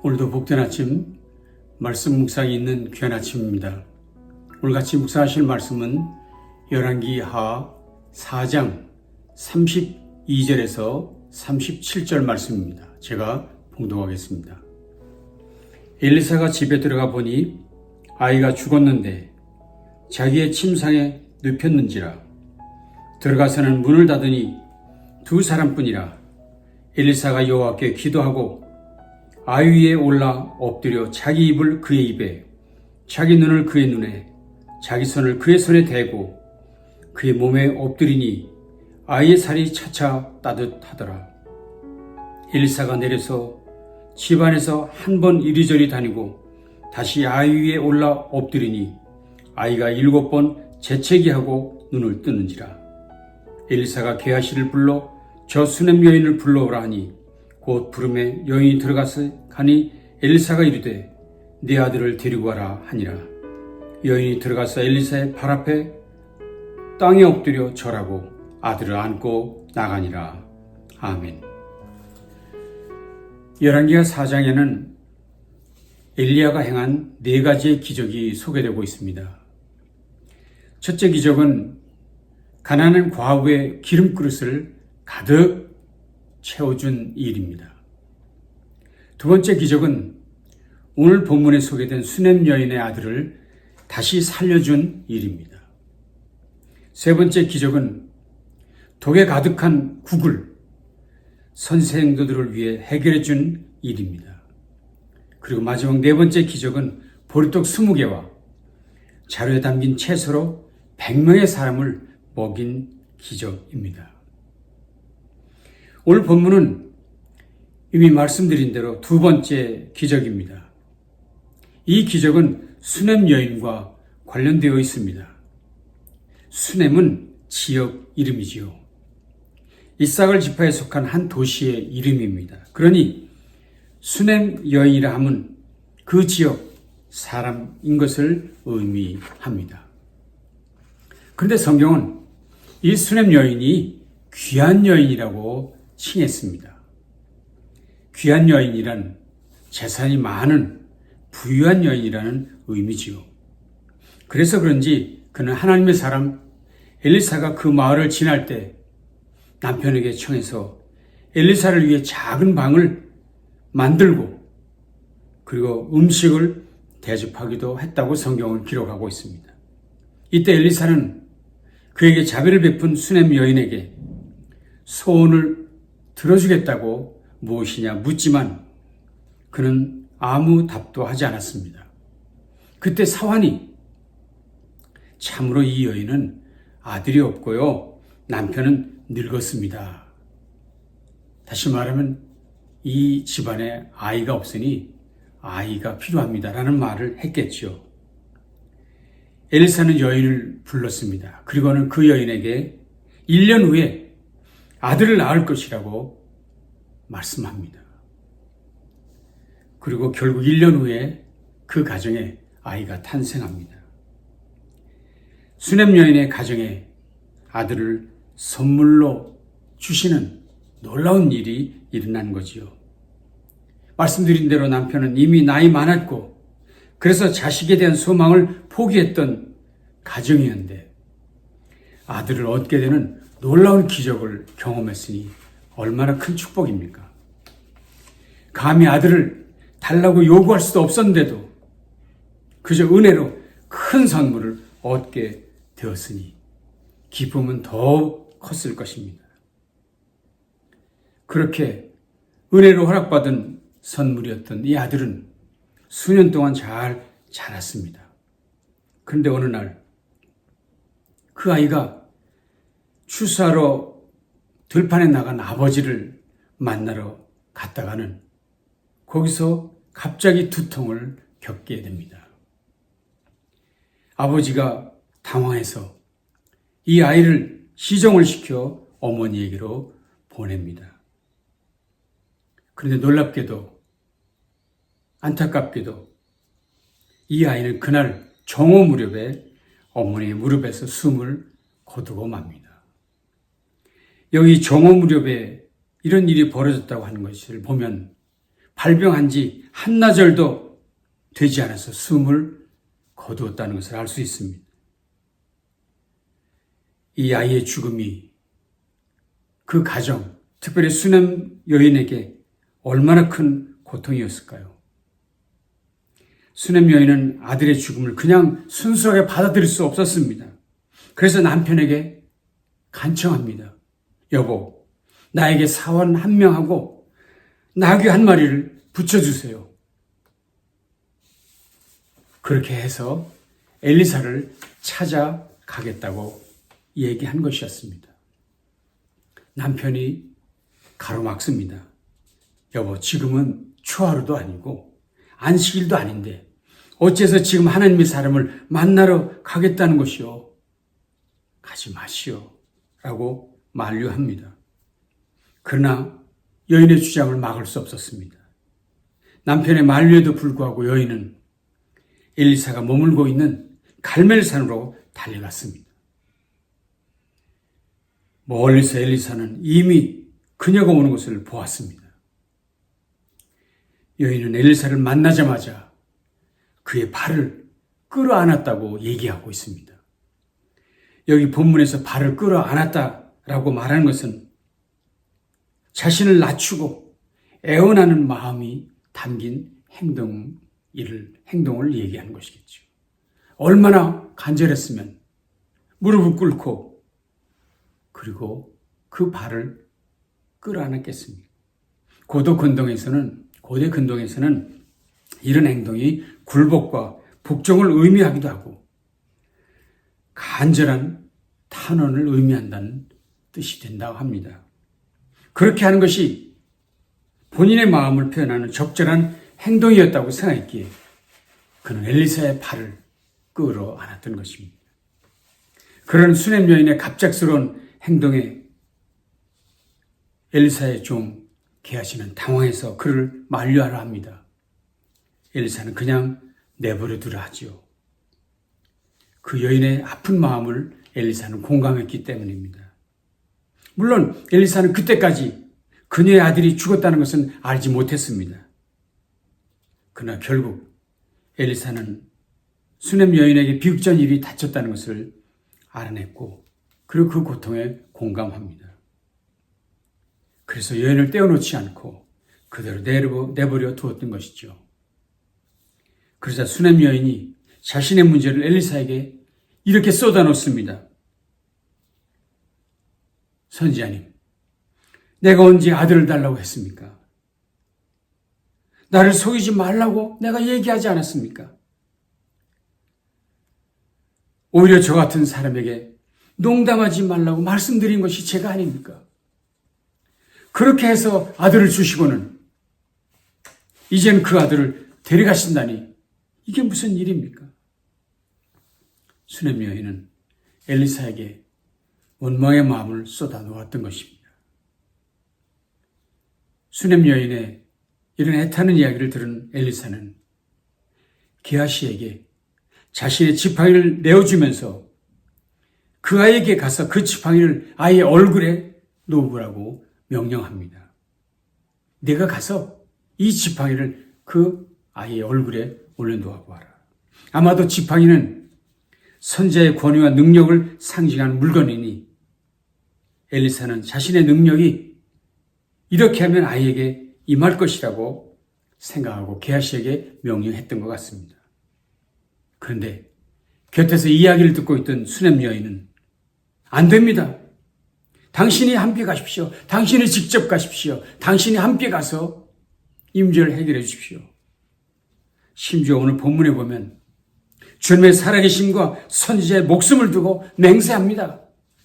오늘도 복된 아침 말씀 묵상이 있는 귀한 아침입니다. 오늘 같이 묵상하실 말씀은 열왕기하 4장 32절에서 37절 말씀입니다. 제가 봉독하겠습니다. 엘리사가 집에 들어가 보니 아이가 죽었는데 자기의 침상에 눕혔는지라. 들어가서는 문을 닫으니 두 사람뿐이라. 엘리사가 여호와께 기도하고 아이 위에 올라 엎드려 자기 입을 그의 입에, 자기 눈을 그의 눈에, 자기 손을 그의 손에 대고 그의 몸에 엎드리니 아이의 살이 차차 따뜻하더라. 엘리사가 내려서 집안에서 한 번 이리저리 다니고 다시 아이 위에 올라 엎드리니 아이가 7번 재채기하고 눈을 뜨는지라. 엘리사가 게하시를 불러 저 수넴 여인을 불러오라 하니 곧 부름에 여인이 들어가서 가니 엘리사가 이르되 네 아들을 데리고 와라 하니라. 여인이 들어가서 엘리사의 발 앞에 땅에 엎드려 절하고 아들을 안고 나가니라. 아멘. 열왕기하 4장에는 엘리야가 행한 4가지의 기적이 소개되고 있습니다. 첫째 기적은 가난한 과부의 기름그릇을 가득 채워준 일입니다. 두 번째 기적은 오늘 본문에 소개된 수넴 여인의 아들을 다시 살려준 일입니다. 세 번째 기적은 독에 가득한 국을 선생도들을 위해 해결해 준 일입니다. 그리고 마지막 네 번째 기적은 보리떡 20개와 자루에 담긴 채소로 100명의 사람을 먹인 기적입니다. 오늘 본문은 이미 말씀드린 대로 두 번째 기적입니다. 이 기적은 수넴 여인과 관련되어 있습니다. 수넴은 지역 이름이지요. 이삭을 지파에 속한 한 도시의 이름입니다. 그러니 수넴 여인이라 함은 그 지역 사람인 것을 의미합니다. 그런데 성경은 이 수넴 여인이 귀한 여인이라고 칭했습니다. 귀한 여인이란 재산이 많은 부유한 여인이라는 의미지요. 그래서 그런지 그는 하나님의 사람 엘리사가 그 마을을 지날 때 남편에게 청해서 엘리사를 위해 작은 방을 만들고 그리고 음식을 대접하기도 했다고 성경은 기록하고 있습니다. 이때 엘리사는 그에게 자비를 베푼 수넴 여인에게 소원을 들어주겠다고 무엇이냐 묻지만 그는 아무 답도 하지 않았습니다. 그때 사환이 참으로 이 여인은 아들이 없고요. 남편은 늙었습니다. 다시 말하면 이 집안에 아이가 없으니 아이가 필요합니다라는 말을 했겠죠. 엘리사는 여인을 불렀습니다. 그리고는 그 여인에게 1년 후에 아들을 낳을 것이라고 말씀합니다. 그리고 결국 1년 후에 그 가정에 아이가 탄생합니다. 수넴 여인의 가정에 아들을 선물로 주시는 놀라운 일이 일어난 거지요. 말씀드린 대로 남편은 이미 나이 많았고 그래서 자식에 대한 소망을 포기했던 가정이었는데 아들을 얻게 되는 놀라운 기적을 경험했으니 얼마나 큰 축복입니까? 감히 아들을 달라고 요구할 수도 없었는데도 그저 은혜로 큰 선물을 얻게 되었으니 기쁨은 더 컸을 것입니다. 그렇게 은혜로 허락받은 선물이었던 이 아들은 수년 동안 잘 자랐습니다. 그런데 어느 날 그 아이가 추수하러 들판에 나간 아버지를 만나러 갔다가는 거기서 갑자기 두통을 겪게 됩니다. 아버지가 당황해서 이 아이를 시정을 시켜 어머니에게로 보냅니다. 그런데 놀랍게도 안타깝게도 이 아이는 그날 정오 무렵에 어머니의 무릎에서 숨을 거두고 맙니다. 여기 정오 무렵에 이런 일이 벌어졌다고 하는 것을 보면 발병한 지 한나절도 되지 않아서 숨을 거두었다는 것을 알 수 있습니다. 이 아이의 죽음이 그 가정, 특별히 수냄 여인에게 얼마나 큰 고통이었을까요? 수냄 여인은 아들의 죽음을 그냥 순수하게 받아들일 수 없었습니다. 그래서 남편에게 간청합니다. 여보, 나에게 사원 한 명하고 나귀 한 마리를 붙여주세요. 그렇게 해서 엘리사를 찾아가겠다고 얘기한 것이었습니다. 남편이 가로막습니다. 여보, 지금은 초하루도 아니고 안식일도 아닌데 어째서 지금 하나님의 사람을 만나러 가겠다는 것이요? 가지 마시오. 라고 만류합니다. 그러나 여인의 주장을 막을 수 없었습니다. 남편의 만류에도 불구하고 여인은 엘리사가 머물고 있는 갈멜산으로 달려갔습니다. 멀리서 엘리사는 이미 그녀가 오는 것을 보았습니다. 여인은 엘리사를 만나자마자 그의 발을 끌어안았다고 얘기하고 있습니다. 여기 본문에서 발을 끌어안았다라고 말하는 것은 자신을 낮추고 애원하는 마음이 담긴 행동을 얘기하는 것이겠죠. 얼마나 간절했으면 무릎을 꿇고 그리고 그 발을 끌어안았겠습니까? 고대 근동에서는 이런 행동이 굴복과 복종을 의미하기도 하고 간절한 탄원을 의미한다는 뜻이 된다고 합니다. 그렇게 하는 것이 본인의 마음을 표현하는 적절한 행동이었다고 생각했기에 그는 엘리사의 발을 끌어안았던 것입니다. 그런 수냄 여인의 갑작스러운 행동에 엘리사의 종 게하시는 당황해서 그를 만류하라 합니다. 엘리사는 그냥 내버려 두라 하지요. 그 여인의 아픈 마음을 엘리사는 공감했기 때문입니다. 물론 엘리사는 그때까지 그녀의 아들이 죽었다는 것은 알지 못했습니다. 그러나 결국 엘리사는 수냄 여인에게 비극적인 일이 닥쳤다는 것을 알아냈고 그리고 그 고통에 공감합니다. 그래서 여인을 떼어놓지 않고 그대로 내버려 두었던 것이죠. 그러자 수냄 여인이 자신의 문제를 엘리사에게 이렇게 쏟아놓습니다. 선지자님, 내가 언제 아들을 달라고 했습니까? 나를 속이지 말라고 내가 얘기하지 않았습니까? 오히려 저 같은 사람에게 농담하지 말라고 말씀드린 것이 제가 아닙니까? 그렇게 해서 아들을 주시고는 이젠 그 아들을 데려가신다니 이게 무슨 일입니까? 수냄 여인은 엘리사에게 원망의 마음을 쏟아놓았던 것입니다. 수냄 여인의 이런 애타는 이야기를 들은 엘리사는 게하시에게 자신의 지팡이를 내어주면서 그 아이에게 가서 그 지팡이를 아이의 얼굴에 놓으라고 명령합니다. 내가 가서 이 지팡이를 그 아이의 얼굴에 올려놓아 보아라. 아마도 지팡이는 선지자의 권위와 능력을 상징하는 물건이니 엘리사는 자신의 능력이 이렇게 하면 아이에게 임할 것이라고 생각하고 게하시에게 명령했던 것 같습니다. 그런데 곁에서 이야기를 듣고 있던 수냄 여인은 안 됩니다. 당신이 함께 가십시오. 당신이 직접 가십시오. 당신이 함께 가서 이 문제를 해결해 주십시오. 심지어 오늘 본문에 보면 주님의 살아계심과 선지자의 목숨을 두고 맹세합니다.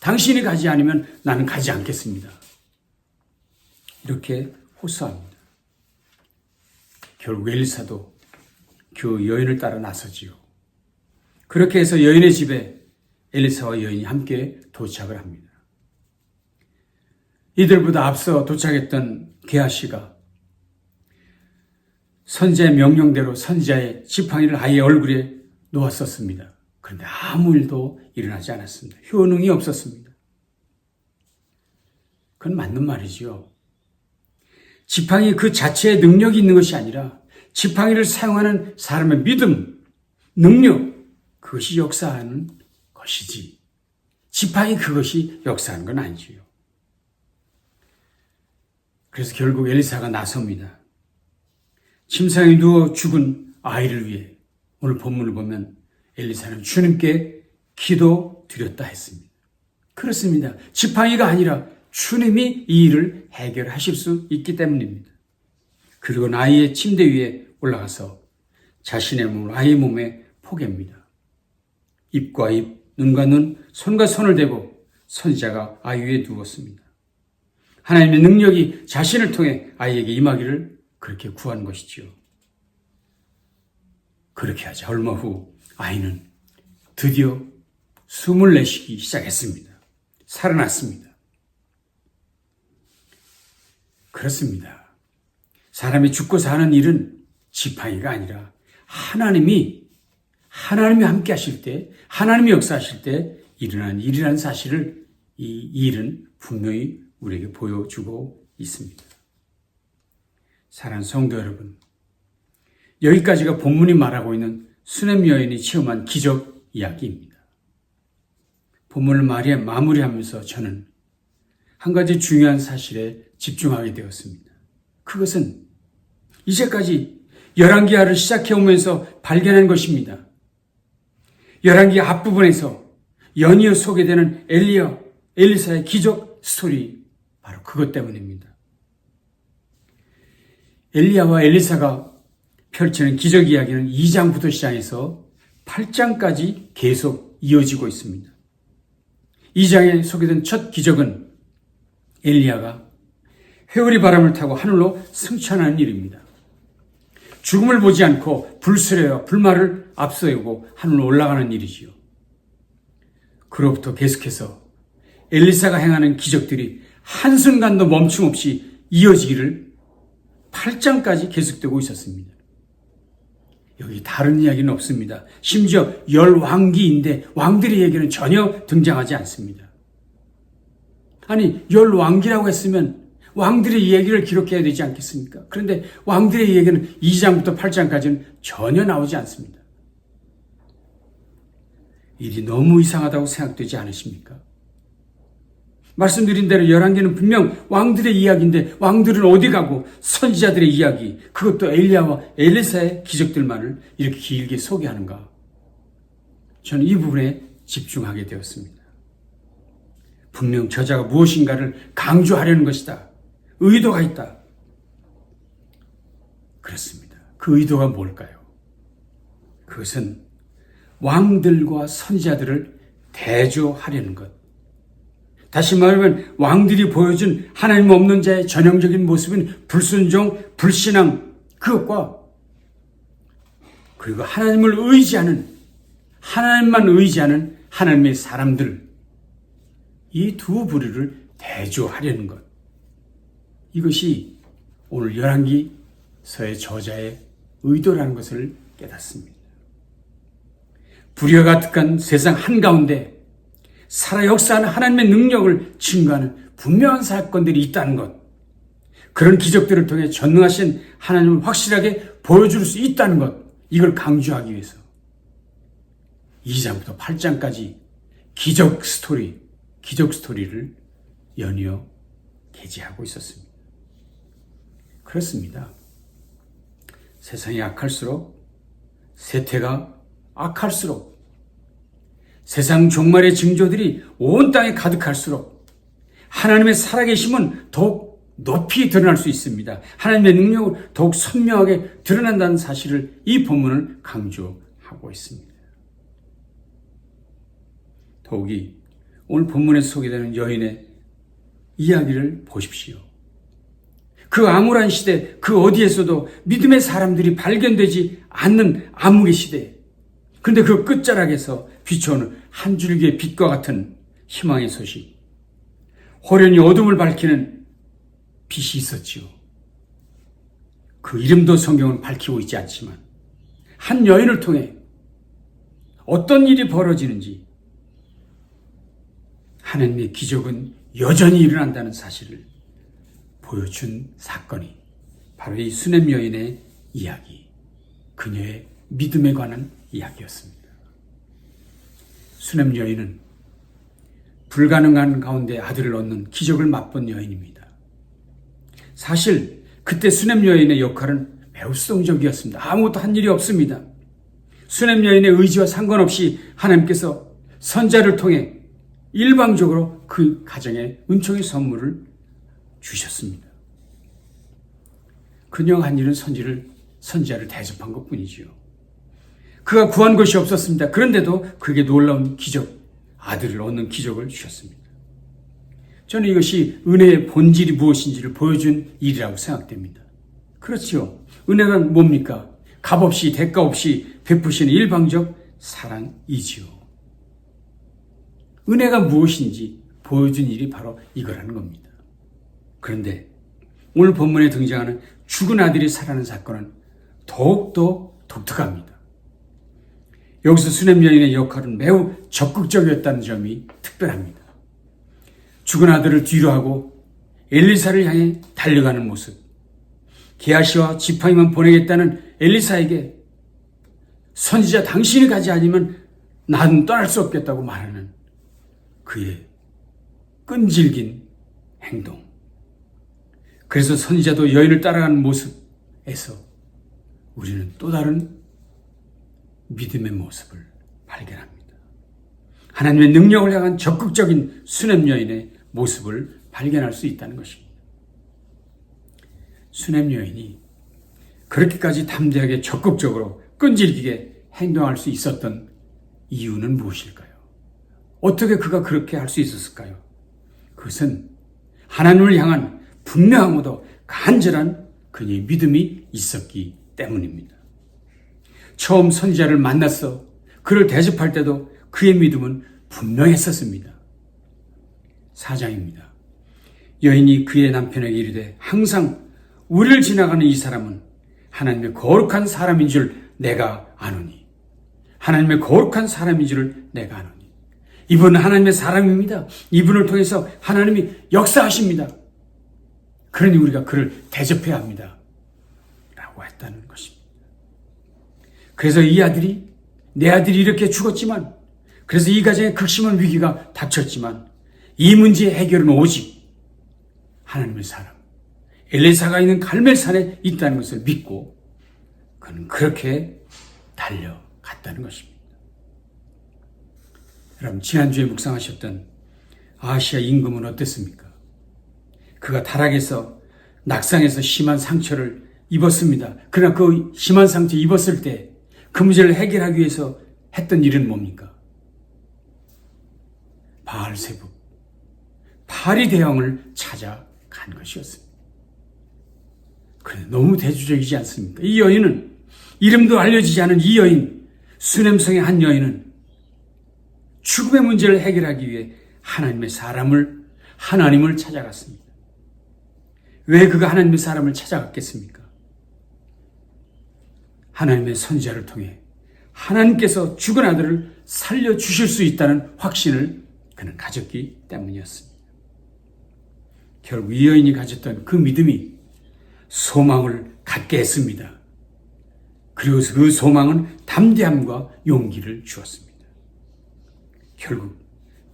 당신이 가지 않으면 나는 가지 않겠습니다. 이렇게 호소합니다. 결국 엘리사도 그 여인을 따라 나서지요. 그렇게 해서 여인의 집에 엘리사와 여인이 함께 도착을 합니다. 이들보다 앞서 도착했던 게하시가 선지자의 명령대로 선지자의 지팡이를 아이의 얼굴에 놓았었습니다. 그런데 아무 일도 일어나지 않았습니다. 효능이 없었습니다. 그건 맞는 말이지요. 지팡이 그 자체의 능력이 있는 것이 아니라 지팡이를 사용하는 사람의 믿음, 능력, 그것이 역사하는 것이지. 지팡이 그것이 역사하는 건 아니지요. 그래서 결국 엘리사가 나섭니다. 침상에 누워 죽은 아이를 위해 오늘 본문을 보면 엘리사는 주님께 기도 드렸다 했습니다. 그렇습니다. 지팡이가 아니라 주님이 이 일을 해결하실 수 있기 때문입니다. 그리고 아이의 침대 위에 올라가서 자신의 몸을 아이의 몸에 포갭니다. 입과 입, 눈과 눈, 손과 손을 대고 선지자가 아이 위에 누웠습니다. 하나님의 능력이 자신을 통해 아이에게 임하기를 그렇게 구한 것이지요. 그렇게 하자 얼마 후 아이는 드디어 숨을 내쉬기 시작했습니다. 살아났습니다. 그렇습니다. 사람이 죽고 사는 일은 지팡이가 아니라 하나님이 함께 하실 때, 하나님이 역사하실 때 일어난 일이라는 사실을 이 일은 분명히 우리에게 보여주고 있습니다. 사랑하는 성도 여러분, 여기까지가 본문이 말하고 있는 수넴 여인이 체험한 기적 이야기입니다. 본문을 마무리하면서 저는 한 가지 중요한 사실에 집중하게 되었습니다. 그것은 이제까지 열왕기하를 시작해오면서 발견한 것입니다. 열왕기 앞부분에서 연이어 소개되는 엘리사의 기적 스토리, 바로 그것 때문입니다. 엘리야와 엘리사가 펼치는 기적 이야기는 2장부터 시작해서 8장까지 계속 이어지고 있습니다. 2장에 소개된 첫 기적은 엘리야가 회오리 바람을 타고 하늘로 승천하는 일입니다. 죽음을 보지 않고 불수레와 불말을 앞서고 하늘로 올라가는 일이지요. 그로부터 계속해서 엘리사가 행하는 기적들이 한순간도 멈춤없이 이어지기를 8장까지 계속되고 있었습니다. 여기 다른 이야기는 없습니다. 심지어 10왕기인데 왕들의 얘기는 전혀 등장하지 않습니다. 아니, 10왕기라고 했으면 왕들의 이야기를 기록해야 되지 않겠습니까? 그런데 왕들의 이야기는 2장부터 8장까지는 전혀 나오지 않습니다. 일이 너무 이상하다고 생각되지 않으십니까? 말씀드린 대로 열왕기는 분명 왕들의 이야기인데 왕들은 어디 가고 선지자들의 이야기, 그것도 엘리야와 엘리사의 기적들만을 이렇게 길게 소개하는가? 저는 이 부분에 집중하게 되었습니다. 분명 저자가 무엇인가를 강조하려는 것이다. 의도가 있다. 그렇습니다. 그 의도가 뭘까요? 그것은 왕들과 선지자들을 대조하려는 것. 다시 말하면 왕들이 보여준 하나님 없는 자의 전형적인 모습은 불순종, 불신앙, 그것과 그리고 하나님만 의지하는 하나님의 사람들, 이 두 부류를 대조하려는 것. 이것이 오늘 열왕기서의 저자의 의도라는 것을 깨닫습니다. 불의가 가득한 세상 한가운데 살아 역사하는 하나님의 능력을 증거하는 분명한 사건들이 있다는 것, 그런 기적들을 통해 전능하신 하나님을 확실하게 보여줄 수 있다는 것, 이걸 강조하기 위해서 2장부터 8장까지 기적 스토리를 연이어 게재하고 있었습니다. 그렇습니다. 세상이 악할수록, 세태가 악할수록, 세상 종말의 징조들이 온 땅에 가득할수록 하나님의 살아계심은 더욱 높이 드러날 수 있습니다. 하나님의 능력을 더욱 선명하게 드러난다는 사실을 이 본문을 강조하고 있습니다. 더욱이 오늘 본문에 소개되는 여인의 이야기를 보십시오. 그 암울한 시대, 그 어디에서도 믿음의 사람들이 발견되지 않는 암흑의 시대, 그런데 그 끝자락에서 비춰오는 한 줄기의 빛과 같은 희망의 소식, 호련히 어둠을 밝히는 빛이 있었지요. 그 이름도 성경은 밝히고 있지 않지만 한 여인을 통해 어떤 일이 벌어지는지, 하나님의 기적은 여전히 일어난다는 사실을 보여준 사건이 바로 이 수넴 여인의 이야기, 그녀의 믿음에 관한 이야기였습니다. 수넴 여인은 불가능한 가운데 아들을 얻는 기적을 맛본 여인입니다. 사실 그때 수넴 여인의 역할은 매우 수동적이었습니다. 아무것도 한 일이 없습니다. 수넴 여인의 의지와 상관없이 하나님께서 선자를 통해 일방적으로 그 가정에 은총의 선물을 주셨습니다. 그녀가 한 일은 선지자를 대접한 것뿐이지요. 그가 구한 것이 없었습니다. 그런데도 그에게 놀라운 기적, 아들을 얻는 기적을 주셨습니다. 저는 이것이 은혜의 본질이 무엇인지를 보여준 일이라고 생각됩니다. 그렇죠. 은혜가 뭡니까? 값없이 대가 없이 베푸시는 일방적 사랑이지요. 은혜가 무엇인지 보여준 일이 바로 이거라는 겁니다. 그런데 오늘 본문에 등장하는 죽은 아들이 살아나는 사건은 더욱더 독특합니다. 여기서 수넴 여인의 역할은 매우 적극적이었다는 점이 특별합니다. 죽은 아들을 뒤로 하고 엘리사를 향해 달려가는 모습, 게하시와 지팡이만 보내겠다는 엘리사에게 선지자 당신이 가지 않으면 나는 떠날 수 없겠다고 말하는 그의 끈질긴 행동. 그래서 선지자도 여인을 따라가는 모습에서 우리는 또 다른 믿음의 모습을 발견합니다. 하나님의 능력을 향한 적극적인 수넴 여인의 모습을 발견할 수 있다는 것입니다. 수넴 여인이 그렇게까지 담대하게 적극적으로 끈질기게 행동할 수 있었던 이유는 무엇일까요? 어떻게 그가 그렇게 할 수 있었을까요? 그것은 하나님을 향한 분명하고도 간절한 그의 믿음이 있었기 때문입니다. 처음 선지자를 만나서 그를 대접할 때도 그의 믿음은 분명했었습니다. 4장입니다. 여인이 그의 남편에게 이르되 항상 우리를 지나가는 이 사람은 하나님의 거룩한 사람인 줄 내가 아노니. 하나님의 거룩한 사람인 줄 내가 아노니. 이분은 하나님의 사람입니다. 이분을 통해서 하나님이 역사하십니다. 그러니 우리가 그를 대접해야 합니다. 라고 했다는 것입니다. 그래서 이 아들이, 내 아들이 이렇게 죽었지만, 그래서 이 가정에 극심한 위기가 닥쳤지만, 이 문제의 해결은 오직 하나님의 사람, 엘리사가 있는 갈멜산에 있다는 것을 믿고 그는 그렇게 달려갔다는 것입니다. 여러분, 지난주에 묵상하셨던 아하시아 임금은 어땠습니까? 그가 타락해서 낙상해서 심한 상처를 입었습니다. 그러나 그 심한 상처 입었을 때 그 문제를 해결하기 위해서 했던 일은 뭡니까? 바알세북, 바리 대왕을 찾아간 것이었습니다. 그런데 너무 대조적이지 않습니까? 이 여인은, 이름도 알려지지 않은 이 여인, 수넴성의 한 여인은 죽음의 문제를 해결하기 위해 하나님을 찾아갔습니다. 왜 그가 하나님의 사람을 찾아갔겠습니까? 하나님의 선지자를 통해 하나님께서 죽은 아들을 살려주실 수 있다는 확신을 그는 가졌기 때문이었습니다. 결국 이 여인이 가졌던 그 믿음이 소망을 갖게 했습니다. 그리고 그 소망은 담대함과 용기를 주었습니다. 결국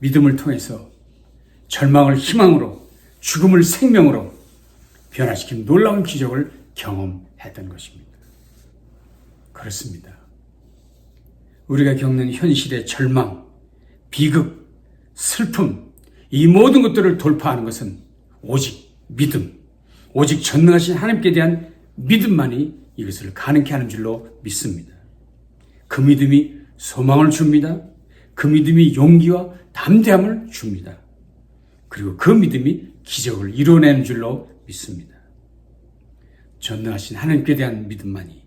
믿음을 통해서 절망을 희망으로, 죽음을 생명으로 변화시킨 놀라운 기적을 경험했던 것입니다. 그렇습니다. 우리가 겪는 현실의 절망, 비극, 슬픔, 이 모든 것들을 돌파하는 것은 오직 믿음, 오직 전능하신 하나님께 대한 믿음만이 이것을 가능케 하는 줄로 믿습니다. 그 믿음이 소망을 줍니다. 그 믿음이 용기와 담대함을 줍니다. 그리고 그 믿음이 기적을 이루어내는 줄로 믿습니다. 전능하신 하나님께 대한 믿음만이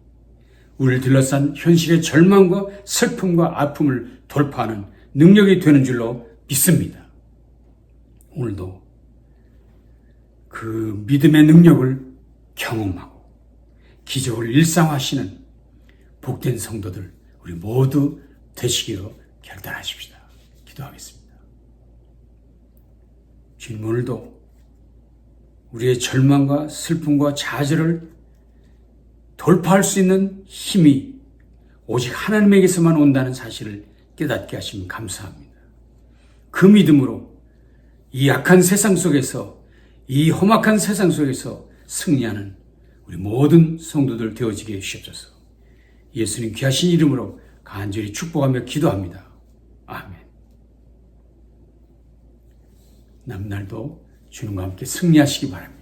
우리를 둘러싼 현실의 절망과 슬픔과 아픔을 돌파하는 능력이 되는 줄로 믿습니다. 오늘도 그 믿음의 능력을 경험하고 기적을 일상화하시는 복된 성도들 우리 모두 되시기로 결단하십시다. 기도하겠습니다. 주님, 오늘도 우리의 절망과 슬픔과 좌절을 돌파할 수 있는 힘이 오직 하나님에게서만 온다는 사실을 깨닫게 하시면 감사합니다. 그 믿음으로 이 약한 세상 속에서, 이 험악한 세상 속에서 승리하는 우리 모든 성도들 되어지게 해주옵소서. 예수님 귀하신 이름으로 간절히 축복하며 기도합니다. 아멘. 남날도 주님과 함께 승리하시기 바랍니다.